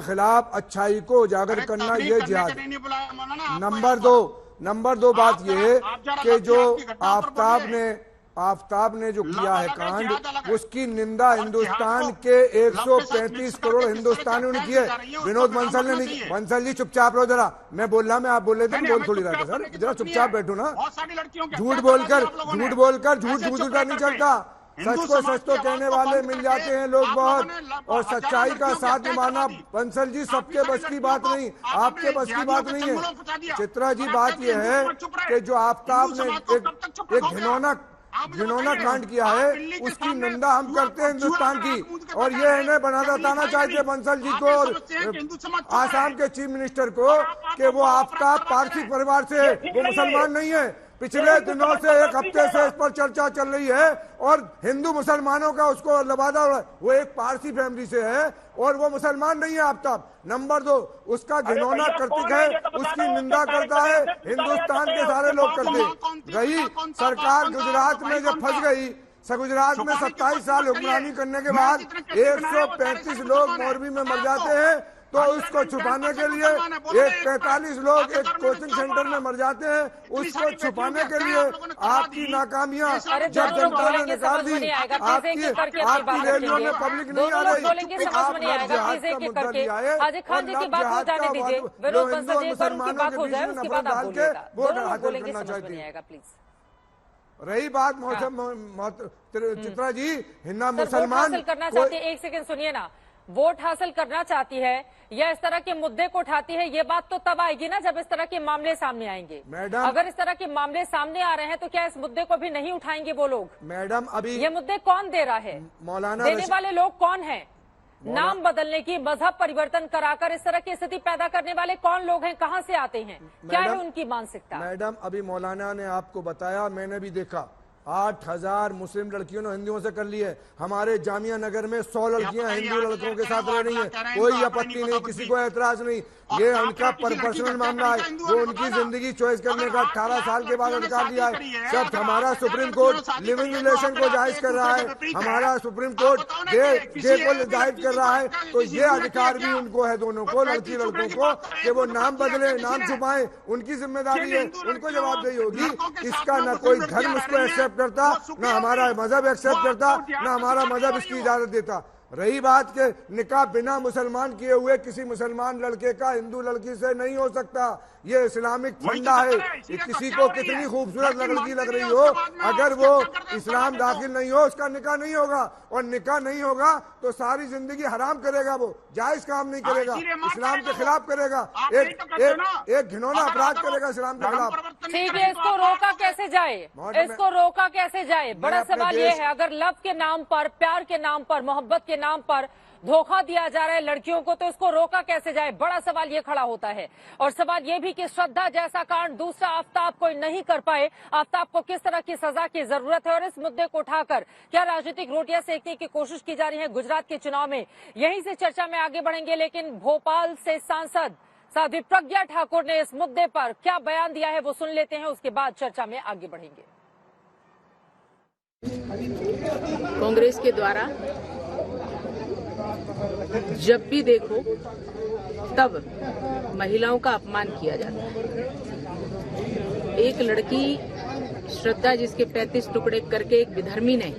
खिलाफ अच्छाई को उजागर करना, ये जिहाद। नंबर दो बात ये है कि जो आफ्ताब ने जो किया है कांड, उसकी निंदा हिंदुस्तान के 135 करोड़ हिंदुस्तानियों ने की है। विनोद बंसल ने नहीं। बंसल जी चुपचाप रहो जरा, मैं बोल रहा, मैं आप बोल रहे थे, बोल थोड़ी रहा था सर, जरा चुपचाप बैठो ना। झूठ बोलकर झूठ नहीं चलता। सच को सच तो कहने वाले मिल जाते हैं लोग बहुत, और सच्चाई का साथ निभाना बंसल जी सबके बस की बात नहीं, आपके बस की बात नहीं है। चित्रा जी बात यह है कि जो आफ्ताब ने एक घिनौना कांड किया है उसकी निंदा हम करते हैं हिंदुस्तान की, और ये इन्हें बताना चाहिए बंसल जी को और आसाम के चीफ मिनिस्टर को कि वो आफ्ताब पारसी परिवार से, वो मुसलमान नहीं है। पिछले दिनों से एक हफ्ते से इस पर चर्चा चल रही है और हिंदू मुसलमानों का उसको लबादा, वो एक पारसी फैमिली से है और वो मुसलमान नहीं है आफ्ताब। नंबर 2, उसका घिनौना कर्तव्य है, उसकी निंदा करता है, हिंदुस्तान के सारे लोग करते हैं। रही सरकार गुजरात में जब फंस गई, गुजरात में 27 साल हुक्मरानी करने के बाद 135 लोग मोरबी में मर जाते हैं, तो उसको छुपाने के लिए 45 लोग एक कोचिंग सेंटर में मर जाते हैं, उसको छुपाने के लिए आपकी नाकामियां जब जनता ने निकाल दी, आपकी रैलियों में पब्लिक नहीं आ रही, आप लव जिहाद का मुद्दा ले आए और लव जिहाद का जो हिंदू और मुसलमानों के बीच में नफरत डाल के वो हासिल करना चाहती है। रही बात चित्रा जी, हिंदू मुसलमान करना चाहती है, एक सेकंड सुनिए ना, वोट हासिल करना चाहती है या इस तरह के मुद्दे को उठाती है, ये बात तो तब आएगी ना जब इस तरह के मामले सामने आएंगे। मैडम, अगर इस तरह के मामले सामने आ रहे हैं तो क्या इस मुद्दे को भी नहीं उठाएंगे वो लोग? मैडम अभी ये मुद्दे कौन दे रहा है? मौलाना देने वाले लोग कौन हैं? नाम बदलने की, मजहब परिवर्तन कराकर इस तरह की स्थिति पैदा करने वाले कौन लोग हैं, कहां से आते हैं, क्या है उनकी मानसिकता? मैडम अभी मौलाना ने आपको बताया, मैंने भी देखा 8000 मुस्लिम लड़कियों ने हिंदुओं से कर ली है। हमारे जामिया नगर में 100 लड़कियां हिंदू लड़कों के साथ रह रही हैं, कोई आपत्ति नहीं, किसी को ऐतराज नहीं, ये उनका पर्सनल मामला है, वो उनकी जिंदगी चॉइस करने का 18 साल के बाद अधिकार दिया है। सब हमारा सुप्रीम कोर्ट लिविंग रिलेशन को जायज कर रहा है, हमारा सुप्रीम कोर्ट गे को जायज कर रहा है, तो ये अधिकार भी उनको है, दोनों को, लड़की लड़कों को, कि वो नाम बदले, नाम छुपाएं, उनकी जिम्मेदारी है, उनको जवाबदेही होगी। इसका न कोई धर्म इसको एक्सेप्ट करता, न हमारा मजहब एक्सेप्ट करता, न हमारा मजहब इसकी इजाजत देता। रही बात के निकाह बिना मुसलमान किए हुए किसी मुसलमान लड़के का हिंदू लड़की से नहीं हो सकता, ये इस्लामिक फंडा है। किसी को कितनी खूबसूरत लड़की लग रही हो, अगर वो इस्लाम दाखिल नहीं हो उसका निकाह नहीं होगा, और निकाह नहीं होगा तो सारी जिंदगी हराम करेगा, वो जायज काम नहीं करेगा, इस्लाम के खिलाफ करेगा, एक घिनौना अपराध करेगा इस्लाम के खिलाफ। ठीक है, इसको रोका कैसे जाए? इसको रोका कैसे जाए? बड़ा सवाल ये है, अगर लव के नाम पर, प्यार के नाम पर, मोहब्बत के नाम पर धोखा दिया जा रहा है लड़कियों को, तो इसको रोका कैसे जाए? बड़ा सवाल ये खड़ा होता है। और सवाल ये भी कि श्रद्धा जैसा कांड दूसरा आफ्ताब कोई नहीं कर पाए, आफ्ताब को किस तरह की सजा की जरूरत है, और इस मुद्दे को उठाकर क्या राजनीतिक रोटियां सेकने की कोशिश की जा रही है गुजरात के चुनाव में? यहीं से चर्चा में आगे बढ़ेंगे, लेकिन भोपाल से सांसद साध्वी प्रज्ञा ठाकुर ने इस मुद्दे पर क्या बयान दिया है वो सुन लेते हैं, उसके बाद चर्चा में आगे बढ़ेंगे। कांग्रेस के द्वारा जब भी देखो तब महिलाओं का अपमान किया जाता है। एक लड़की श्रद्धा जिसके 35 टुकड़े करके एक विधर्मी ने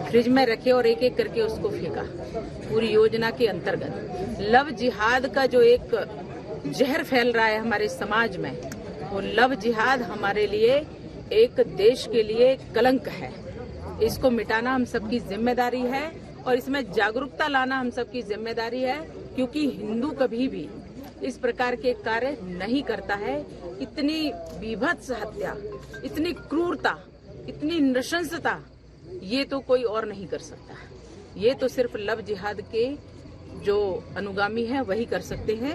फ्रिज में रखे और एक एक करके उसको फेंका, पूरी योजना के अंतर्गत। लव जिहाद का जो एक जहर फैल रहा है हमारे समाज में, वो लव जिहाद हमारे लिए एक देश के लिए कलंक है। इसको मिटाना हम सबकी जिम्मेदारी है और इसमें जागरूकता लाना हम सबकी जिम्मेदारी है, क्योंकि हिंदू कभी भी इस प्रकार के कार्य नहीं करता है। इतनी बीभत्स हत्या, इतनी क्रूरता, इतनी नृशंसता ये तो कोई और नहीं कर सकता। ये तो सिर्फ लव जिहाद के जो अनुगामी हैं वही कर सकते हैं।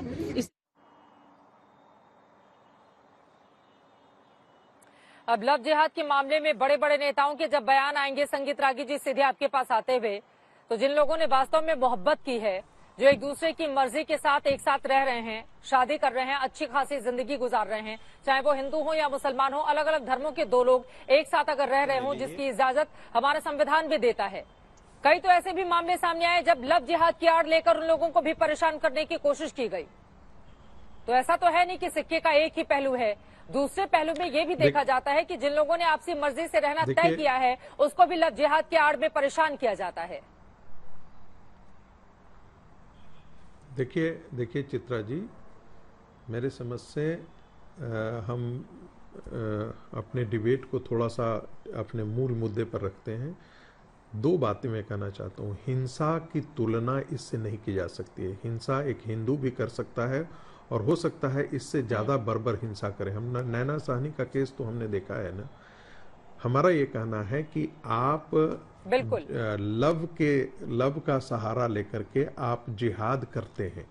अब लव जिहाद के मामले में बड़े बड़े नेताओं के जब बयान आएंगे, संगीत रागी जी सीधे आपके पास आते हुए, तो जिन लोगों ने वास्तव में मोहब्बत की है, जो एक दूसरे की मर्जी के साथ एक साथ रह रहे हैं, शादी कर रहे हैं, अच्छी खासी जिंदगी गुजार रहे हैं, चाहे वो हिंदू हो या मुसलमान हो, अलग अलग धर्मों के दो लोग एक साथ अगर रह रहे हो, जिसकी इजाजत हमारा संविधान भी देता है। कई तो ऐसे भी मामले सामने आए जब लव जिहाद की आड़ लेकर उन लोगों को भी परेशान करने की कोशिश की गई। तो ऐसा तो है नहीं कि सिक्के का एक ही पहलू है। दूसरे पहलू में ये भी देखा जाता है कि जिन लोगों ने आपसी मर्जी से रहना तय किया है, उसको भी लव जिहाद की आड़ में परेशान किया जाता है। देखिए चित्रा जी, मेरे समझ से हम अपने डिबेट को थोड़ा सा अपने मूल मुद्दे पर रखते हैं। दो बातें मैं कहना चाहता हूँ। हिंसा की तुलना इससे नहीं की जा सकती है। हिंसा एक हिंदू भी कर सकता है और हो सकता है इससे ज़्यादा बर्बर हिंसा करे। हम नैना साहनी का केस तो हमने देखा है ना। हमारा ये कहना है कि आप बिल्कुल लव का सहारा लेकर के आप जिहाद करते हैं,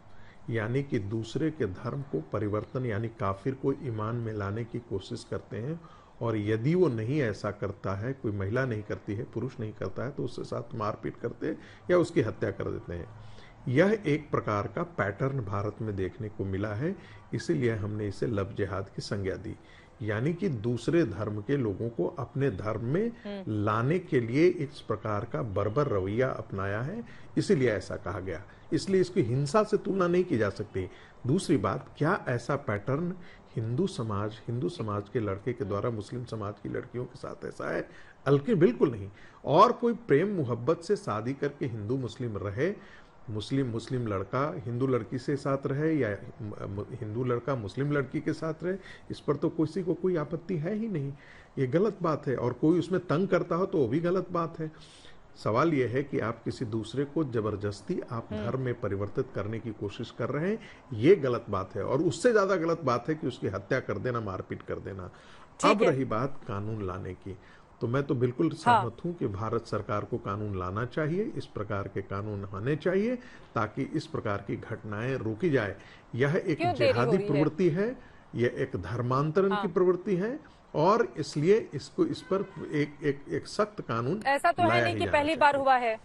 यानी कि दूसरे के धर्म को परिवर्तन यानी काफिर को ईमान में लाने की कोशिश करते हैं। और यदि वो नहीं ऐसा करता है, कोई महिला नहीं करती है, पुरुष नहीं करता है, तो उसके साथ मारपीट करते हैं या उसकी हत्या कर देते हैं। यह एक प्रकार का पैटर्न भारत में देखने को मिला है, इसीलिए हमने इसे लव जिहाद की संज्ञा दी। यानी कि दूसरे धर्म के लोगों को अपने धर्म में लाने के लिए इस प्रकार का बर्बर रवैया अपनाया है, इसीलिए ऐसा कहा गया। इसलिए इसकी हिंसा से तुलना नहीं की जा सकती। दूसरी बात, क्या ऐसा पैटर्न हिंदू समाज के लड़के के द्वारा मुस्लिम समाज की लड़कियों के साथ ऐसा है? बल्कि बिल्कुल नहीं। और कोई प्रेम मोहब्बत से शादी करके हिंदू मुस्लिम रहे, मुस्लिम लड़का हिंदू लड़की से साथ रहे या हिंदू लड़का मुस्लिम लड़की के साथ रहे, इस पर तो किसी को कोई आपत्ति है ही नहीं। ये गलत बात है। और कोई उसमें तंग करता हो तो वो भी गलत बात है। सवाल यह है कि आप किसी दूसरे को जबरदस्ती आप धर्म में परिवर्तित करने की कोशिश कर रहे हैं, ये गलत बात है। और उससे ज्यादा गलत बात है कि उसकी हत्या कर देना, मारपीट कर देना। अब रही बात कानून लाने की, तो मैं तो बिल्कुल सहमत हूं कि भारत सरकार को कानून लाना चाहिए। इस प्रकार के कानून होने चाहिए ताकि इस प्रकार की घटनाएं रोकी जाए। यह एक जिहादी प्रवृत्ति है, यह एक धर्मांतरण की प्रवृत्ति है और इसलिए इस पर एक सख्त कानून ऐसा तो है नहीं कि पहली बार हुआ है,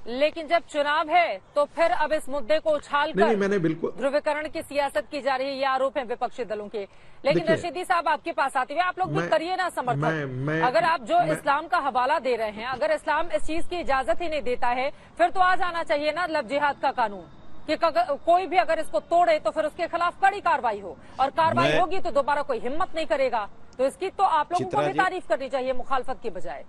लेकिन जब चुनाव है तो फिर अब इस मुद्दे को उछालकर मैंने बिल्कुल ध्रुवीकरण की सियासत की जा रही है, ये आरोप है विपक्षी दलों के। लेकिन रशीदी साहब आपके पास आते हुए आप लोग भी करिए ना समर्थन। अगर आप जो इस्लाम का हवाला दे रहे हैं, अगर इस्लाम इस चीज की इजाजत ही नहीं देता है, फिर तो आ जाना चाहिए ना लव जिहाद का कानून कि कोई भी अगर इसको तोड़े तो फिर उसके खिलाफ कड़ी कार्रवाई हो, और कार्रवाई होगी तो दोबारा कोई हिम्मत नहीं करेगा। तो इसकी तो आप लोगों को भी तारीफ करनी चाहिए मुखालफत की बजाय।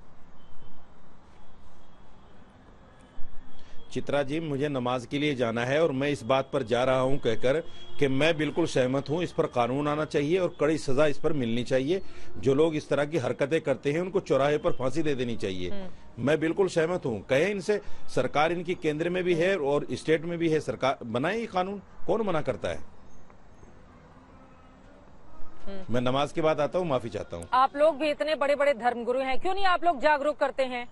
चित्रा जी, मुझे नमाज के लिए जाना है और मैं इस बात पर जा रहा हूं कहकर कि मैं बिल्कुल सहमत हूं, इस पर कानून आना चाहिए और कड़ी सजा इस पर मिलनी चाहिए। जो लोग इस तरह की हरकतें करते हैं उनको चौराहे पर फांसी दे देनी चाहिए। मैं बिल्कुल सहमत हूं। कहे इनसे, सरकार इनकी केंद्र में भी है और स्टेट में भी है, सरकार बनाए ये कानून, कौन मना करता है। मैं नमाज के बाद आता हूँ, माफी चाहता हूँ। आप लोग भी इतने बड़े बड़े धर्मगुरु हैं, क्यों नहीं आप लोग जागरूक करते हैं?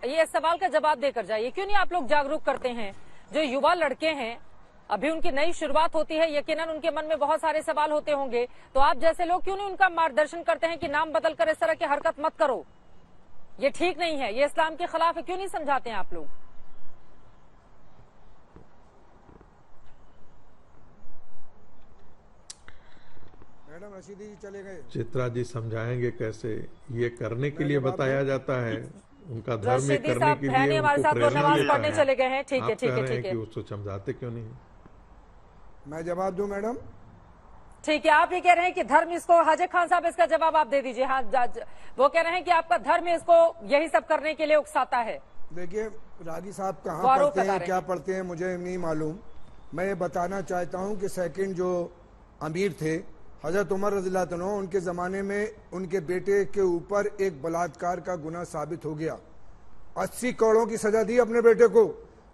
ये सवाल का जवाब देकर जाइए, क्यों नहीं आप लोग जागरूक करते हैं? जो युवा लड़के हैं, अभी उनकी नई शुरुआत होती है, यकीनन उनके मन में बहुत सारे सवाल होते होंगे, तो आप जैसे लोग क्यों नहीं उनका मार्गदर्शन करते हैं कि नाम बदलकर इस तरह की हरकत मत करो, ये ठीक नहीं है, ये इस्लाम के खिलाफ है, क्यों नहीं समझाते हैं आप लोग? मैडम रशीदी जी चले गए। चित्रा जी समझाएंगे कैसे? ये करने के लिए बताया जाता है, उनका धर्म में करने के लिए उनको प्रेरणा देता है। चले गए हैं, ठीक है, ठीक है, ठीक है। उसको समझाते क्यों नहीं? मैं जवाब दूं मैडम? ठीक है, आप ये कह रहे हैं कि धर्म इसको, हाजी खान साहब इसका जवाब आप दे दीजिए। हाँ, वो कह रहे हैं कि आपका धर्म इसको यही सब करने के लिए उकसाता है। देखिए रागी साहब कहाँ पढ़ते हैं, क्या पढ़ते हैं मुझे नहीं मालूम। मैं ये बताना चाहता हूँ कि सेकंड जो अमीर थे हजरत उमर रज़ियल्लाहु अन्हु, उनके ज़माने में उनके बेटे के ऊपर एक बलात्कार का गुनाह साबित हो गया। 80 कौड़ों की सजा दी अपने बेटे को।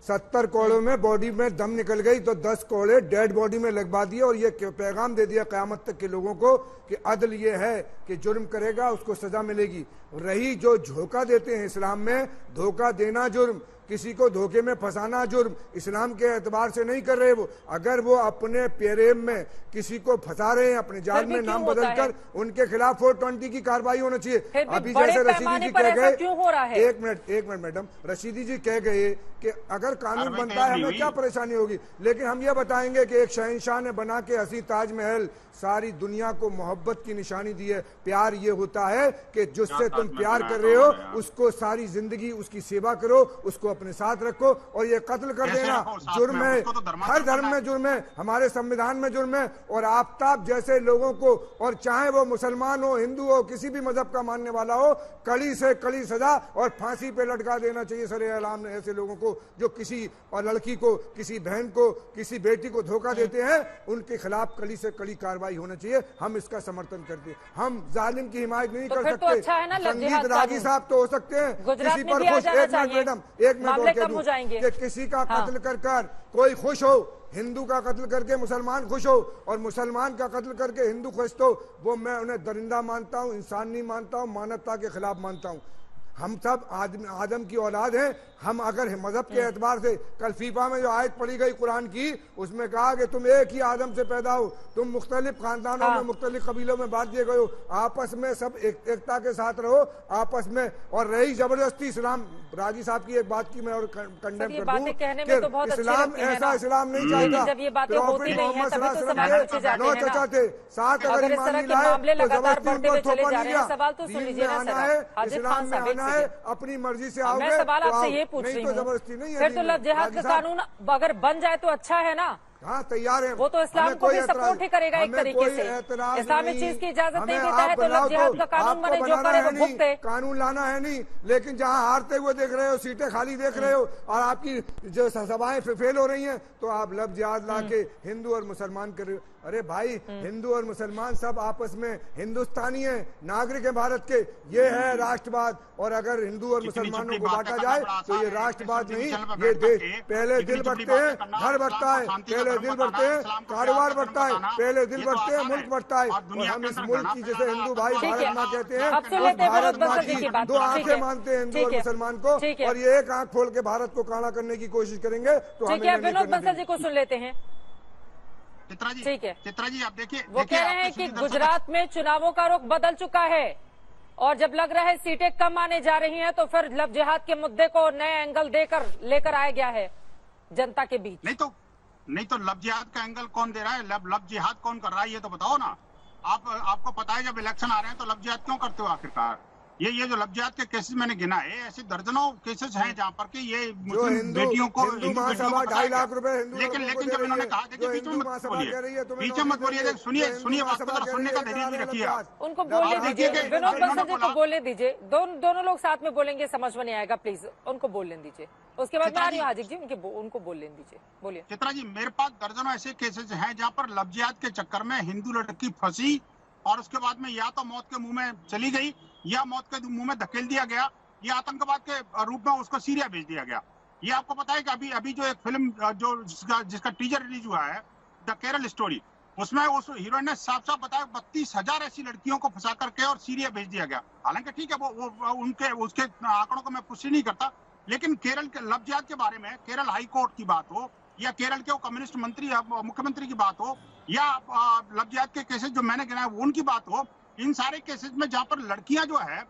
70 कौड़ों में बॉडी में दम निकल गई तो 10 कौड़े डेड बॉडी में लगवा दिए और ये पैगाम दे दिया क़यामत तक के लोगों को कि अदल ये है कि जुर्म करेगा उसको सजा मिलेगी। रही जो धोखा देते हैं इस्लाम में, धोखा देना जुर्म, किसी को धोखे में फंसाना जुर्म, इस्लाम के एतबार से नहीं कर रहे वो। अगर वो अपने पेरेम में किसी को फंसा रहे हैं, अपने जाल में नाम बदलकर, उनके खिलाफ 420 की कार्रवाई होनी चाहिए। अभी जैसे रशीदी जी कह गए, एक मिनट मैडम, रशीदी जी कह गए कि अगर कानून बनता है हमें क्या परेशानी होगी, लेकिन हम ये बताएंगे कि एक शहंशाह ने बना के हसी ताजमहल सारी दुनिया को मोहब्बत की निशानी दी है। प्यार ये होता है कि जिससे तुम प्यार कर रहे हो उसको सारी जिंदगी उसकी सेवा करो, उसको अपने साथ रखो। और ये कत्ल कर देना जुर्म है, हर धर्म में जुर्म है, हमारे संविधान में जुर्म है। और आफताब जैसे लोगों को, और चाहे वो मुसलमान हो, हिंदू हो, किसी भी मजहब का मानने वाला हो, कड़ी से कड़ी सजा और फांसी पे लटका देना चाहिए सरेआम ने ऐसे लोगों को जो किसी और लड़की को, किसी बहन को, किसी बेटी को धोखा देते हैं। उनके खिलाफ कड़ी से कड़ी कार्रवाई होना चाहिए। हम इसका समर्थन करते हैं। हम जालिम की हिमायत नहीं कर सकते। अच्छा है ना, संगीत रागी साहब तो हो सकते हैं किसी पर खुश। एक मिनट मैडम, एक मिनट और कह दूं कि किसी का कत्ल कर कोई खुश हो, हिंदू का कत्ल करके मुसलमान खुश हो, और मुसलमान का कत्ल करके हिंदू खुश, तो वो मैं उन्हें दरिंदा मानता हूँ, इंसान नहीं मानता हूँ, मानवता के खिलाफ मानता हूँ। हम सब आदम की औलाद हैं। हम अगर मजहब के एतबार से, कल फीफा में जो आयत पढ़ी गई कुरान की, उसमें कहा कि तुम एक ही आदम से पैदा हो, तुम मुख्तलिफ खानदानों में, मुख्तलिफ कबीलों में बांट दिए गए हो, आपस में सब एकता के साथ रहो आपस में। और रही जबरदस्ती, इस्लाम, राजी साहब की एक बात की मैं और कंडेम कर दूं कि इस्लाम ऐसा इस्लाम नहीं चाहता। प्रॉफिट मोहम्मद नौ चचा थे, 7 अगर ईमान नहीं लाए तो जबरदस्ती उन पर थोपा नहीं गया। दीन में आना है, इस्लाम में आना है, अपनी मर्जी से आओगे मैं सवाल आपसे ये पूछ नहीं रही तो हूँ, जबरदस्ती नहीं है। फिर तो लव जिहाद का कानून अगर बन जाए तो अच्छा है ना। हाँ, तैयार है। वो तो इस्लाम को भी सपोर्ट ही करेगा एक तरीके से। इस्लामिक चीज की इजाजत नहीं देता है तो लव जिहाद का कानून बने, जो करे वो भुगते। कानून लाना है नहीं, लेकिन जहाँ हारते हुए देख रहे हो, सीटें खाली देख रहे हो, और आपकी जो सभाएं फेल हो रही हैं, तो आप लव जिहाद ला के हिंदू और मुसलमान कर। अरे भाई, हिंदू और मुसलमान सब आपस में हिंदुस्तानी है, नागरिक है भारत के। ये है राष्ट्रवाद। और अगर हिंदू और मुसलमानों को बांटा जाए तो ये राष्ट्रवाद नहीं, ये देश। पहले दिल बढ़ते हैं, घर बढ़ता है, पहले दिल बढ़ते हैं, कारोबार बढ़ता है, पहले दिल बढ़ते हैं, मुल्क बढ़ता है। और हम इस मुल्क की, जैसे हिंदू भाई भारत माँ कहते हैं, भारत माँ की 2 आंखें मानते हैं हिंदू और मुसलमान को, और ये एक आंख खोल के भारत को काला करने की कोशिश करेंगे तो हमें विनोद बंसल जी को सुन लेते हैं। ठीक है चित्रा जी, आप देखिए, वो कह रहे हैं कि गुजरात में चुनावों का रुख बदल चुका है, और जब लग रहा है सीटें कम आने जा रही हैं, तो फिर लव जिहाद के मुद्दे को नए एंगल देकर लेकर आया गया है जनता के बीच। नहीं तो लव जिहाद का एंगल कौन दे रहा है? लव जिहाद कौन कर रहा है, ये तो बताओ ना। आपको पता है जब इलेक्शन आ रहे हैं तो लव जिहाद क्यों करते हो आखिरकार? ये जो लव जिहाद के केसेस मैंने गिना है, ऐसे दर्जनों केसेस हैं जहाँ पर कि ये मुस्लिम बेटियों को, ₹2.5 लाख लेकिन जब इन्होंने कहा, देखिए बीच में मत बोलिए, सुनिए बात को, सुनने का धैर्य भी रखिए। उनको बोलने दीजिए, विनोद बंसल जी को बोलने दीजिए, दोनों लोग साथ में बोलेंगे, समझ में नहीं आएगा, प्लीज उनको बोलने दीजिए। उसके बाद मैं आ रही हूँ हाजिर जी, उनको बोलने दीजिए, बोलिए। चित्रा जी, मेरे पास दर्जनों ऐसे केसेस हैं जहाँ पर लव जिहाद के चक्कर में हिंदू लड़की फंसी, और उसके बाद में या तो मौत के मुंह में चली गई, या मौत के मुंह में धकेल दिया गया, या आतंकवाद के रूप में उसको सीरिया भेज दिया गया। ये आपको पता है कि अभी जो एक फिल्म जिसका टीजर रिलीज हुआ है, द केरल स्टोरी, उसमें उस हीरोइन ने साफ साफ बताया 32,000 ऐसी लड़कियों को फंसा करके और सीरिया भेज दिया गया। हालांकि ठीक है, वो उसके आंकड़ों को मैं पुष्टि नहीं करता, लेकिन केरल के लव जिहाद के बारे में केरल हाई कोर्ट की बात हो, या केरल के कम्युनिस्ट मंत्री मुख्यमंत्री की बात हो, या लव जिहाद के केसेस जो मैंने गिनाए वो उनकी बात हो, इन सारे केसेस में जहां पर लड़कियां जो है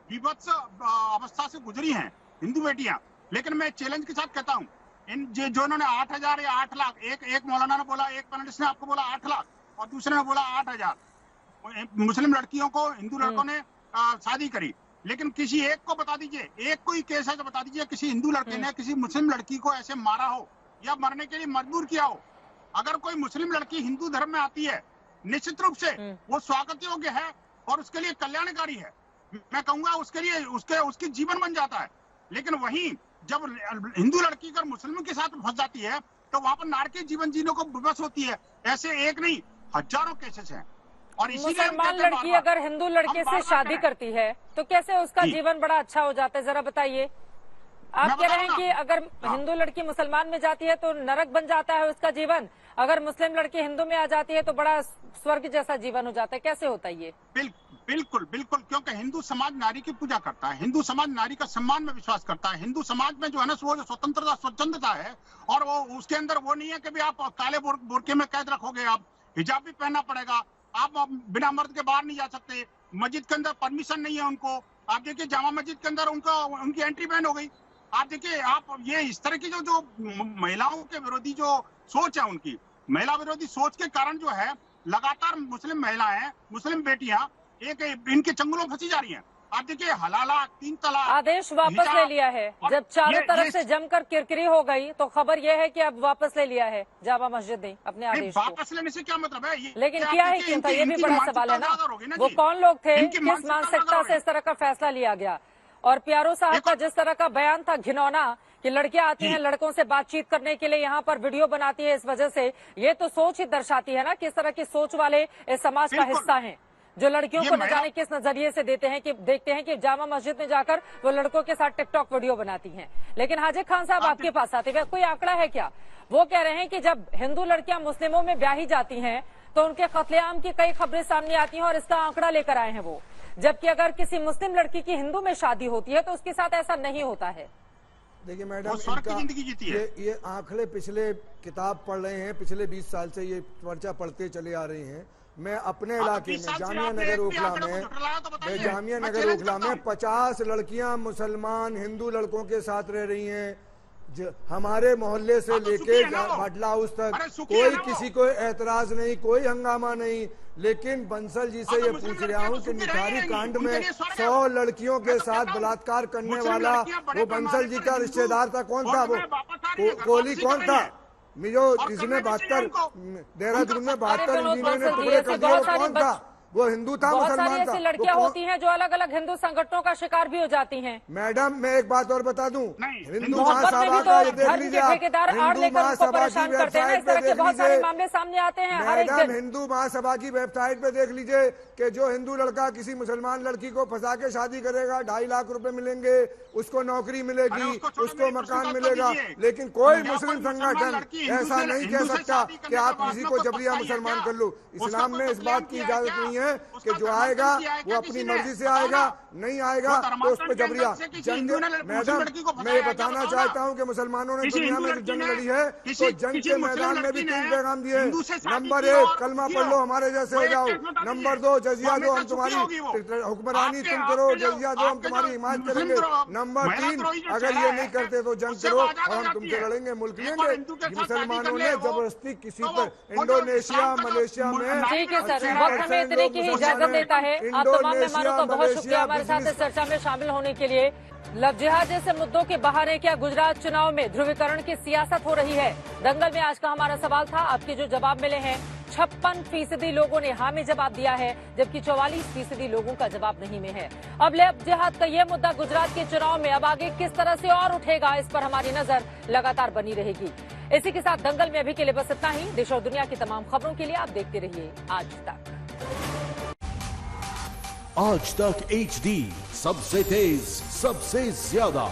विभत्स अवस्था से गुजरी हैं, हिंदू बेटियां, लेकिन मैं चैलेंज के साथ कहता हूं, इन जो इन्होंने 8,000 या 8 लाख, एक मौलाना ने बोला, एक पैनलिस्ट ने आपको बोला 8 लाख और दूसरे ने बोला 8,000 मुस्लिम लड़कियों को हिंदू लड़कों ने शादी करी, लेकिन किसी एक को बता दीजिए, एक कोई केस है तो बता दीजिए किसी हिंदू लड़के ने किसी मुस्लिम लड़की को ऐसे मारा हो या मरने के लिए मजबूर किया हो। अगर कोई मुस्लिम लड़की हिंदू धर्म में आती है, निश्चित रूप से वो स्वागत योग्य है और उसके लिए कल्याणकारी है, मैं कहूंगा उसके लिए उसकी जीवन बन जाता है। लेकिन वहीं जब हिंदू लड़की अगर मुस्लिमों के साथ फंस जाती है तो वहां पर नारकीय जीवन जीने को विवश होती है। ऐसे एक नहीं, हजारों केसेस हैं। और मुसलमान लड़की अगर हिंदू लड़के से शादी करती है तो कैसे उसका जीवन बड़ा अच्छा हो जाता है, जरा बताइए। आप कह रहे हैं कि अगर हिंदू लड़की मुसलमान में जाती है तो नरक बन जाता है उसका जीवन, अगर मुस्लिम लड़की हिंदू में आ जाती है तो बड़ा स्वर्ग जैसा जीवन हो जाता है, कैसे होता है ये? बिल्कुल, क्योंकि हिंदू समाज नारी की पूजा करता है, हिंदू समाज नारी का सम्मान में विश्वास करता है। हिंदू समाज में जो है ना, वो जो स्वतंत्रता है, और वो उसके अंदर वो नहीं है कि भी आप काले बुरके में कैद रखोगे, आप हिजाब भी पहनना पड़ेगा, आप बिना मर्द के बाहर नहीं जा सकते, मस्जिद के अंदर परमिशन नहीं है उनको। आप देखिए जामा मस्जिद के अंदर उनकी एंट्री बैन हो गई। आप देखिए, आप ये इस तरह की जो महिलाओं के विरोधी जो सोच है, उनकी महिला विरोधी सोच के कारण जो है लगातार मुस्लिम महिलाएं, मुस्लिम बेटियां इनके चंगुलों फंसी जा रही हैं। आप देखिए हलाला 3 तलाक आदेश वापस ले लिया है। जब चारों तरफ से जमकर किरकिरी हो गई तो खबर यह है कि अब वापस ले लिया है जामा मस्जिद ने अपने आदेश को। वापस लेने से क्या मतलब है? लेकिन किया है क्यों था, ये भी बड़ा सवाल है ना। वो कौन लोग थे, किस मानसिकता से इस तरह का फैसला लिया गया। और प्यारो साहब का जिस तरह का बयान था घिनौना कि लड़कियां आती हैं लड़कों से बातचीत करने के लिए, यहाँ पर वीडियो बनाती है, इस वजह से ये तो सोच ही दर्शाती है ना किस तरह की सोच वाले इस समाज का हिस्सा हैं, जो लड़कियों को न जाने किस नजरिए से देखते हैं कि जामा मस्जिद में जाकर वो लड़कों के साथ टिकटॉक वीडियो बनाती हैं। लेकिन हाजिर खान साहब आपके पास आते हुए कोई आंकड़ा है क्या? वो कह रहे हैं कि जब हिंदू लड़कियां मुस्लिमों में ब्याही जाती हैं तो उनके कत्लेआम की कई खबरें सामने आती हैं और इसका आंकड़ा लेकर आए हैं वो। जबकि अगर किसी मुस्लिम लड़की की हिंदू में शादी होती है तो उसके साथ ऐसा नहीं होता है। देखिए मैडम, ये आंकड़े पिछले किताब पढ़ रहे हैं, पिछले 20 साल से ये पर्चा पढ़ते चले आ रहे हैं। मैं अपने इलाके में जामिया नगर ओखला में 50 लड़कियां मुसलमान हिंदू लड़कों के साथ रह रही हैं। हमारे मोहल्ले से लेके बाटला हाउस तक कोई किसी को एतराज नहीं, कोई हंगामा नहीं। लेकिन बंसल जी से ये पूछ रहा हूँ कि निखारी कांड में 100 लड़कियों के साथ बलात्कार करने वाला वो बंसल जी का रिश्तेदार था, कौन था? वो कोहली कौन था? जो जिसने 72 देहरादून में 72 इंजीनियर ने टुकड़े कर दिए, वो कौन था? वो हिंदू था, मुसलमान था? ऐसी लड़कियां होती हैं जो अलग अलग हिंदू संगठनों का शिकार भी हो जाती हैं। मैडम मैं एक बात और बता दूं, हिंदू महासभा का ये देख लीजिए, हिंदू महासभा की वेबसाइट पे देख लीजिए, मामले सामने आते हैं मैडम हिंदू महासभा की वेबसाइट पे देख लीजिए कि जो हिंदू लड़का किसी मुसलमान लड़की को फंसा के शादी करेगा 2.5 लाख रुपए मिलेंगे, उसको नौकरी मिलेगी, उसको मकान मिलेगा। लेकिन कोई मुस्लिम संगठन ऐसा नहीं कह सकता कि आप किसी को जबरिया मुसलमान कर लो। इस्लाम में इस बात की इजाजत नहीं है कि जो आएगा वो अपनी मर्जी से आएगा, नहीं आएगा तो उस पर जबरिया जंग। मैडम मैं ये बताना चाहता हूँ कि मुसलमानों ने दुनिया में जंग लड़ी है तो जंग के मैदान में भी 3 पैगाम दिए। नंबर 1 कलमा पढ़ लो, हमारे जैसे हो जाओ। नंबर 2 जजिया दो, हम तुम्हारी हुक्मरानी तुम करो, जजिया दो, हम तुम्हारी हिमायत करेंगे। नंबर 3 अगर ये नहीं करते तो जंग करो और हम तुमसे लड़ेंगे, मुल्क लेंगे। मुसलमानों ने जबरदस्ती किसी पर इंडोनेशिया मलेशिया में ठीक है सर, वक्त हमें इतने की ही इजाजत देता है। आप तमाम मेहमानों का बहुत शुक्रिया हमारे साथ इस चर्चा में शामिल होने के लिए। लव जिहाद जैसे मुद्दों के बहाने क्या गुजरात चुनाव में ध्रुवीकरण की सियासत हो रही है? दंगल में आज का हमारा सवाल था। आपके जो जवाब मिले हैं 56% लोगों ने हाँ में जवाब दिया है, जबकि 44% लोगों का जवाब नहीं में है। अब लव जिहाद का ये मुद्दा गुजरात के चुनाव में अब आगे किस तरह से और उठेगा, इस पर हमारी नजर लगातार बनी रहेगी। इसी के साथ दंगल में अभी के लिए बस इतना ही। देश और दुनिया की तमाम खबरों के लिए आप देखते रहिए आज तक। आज तक HD, सबसे तेज सबसे ज्यादा।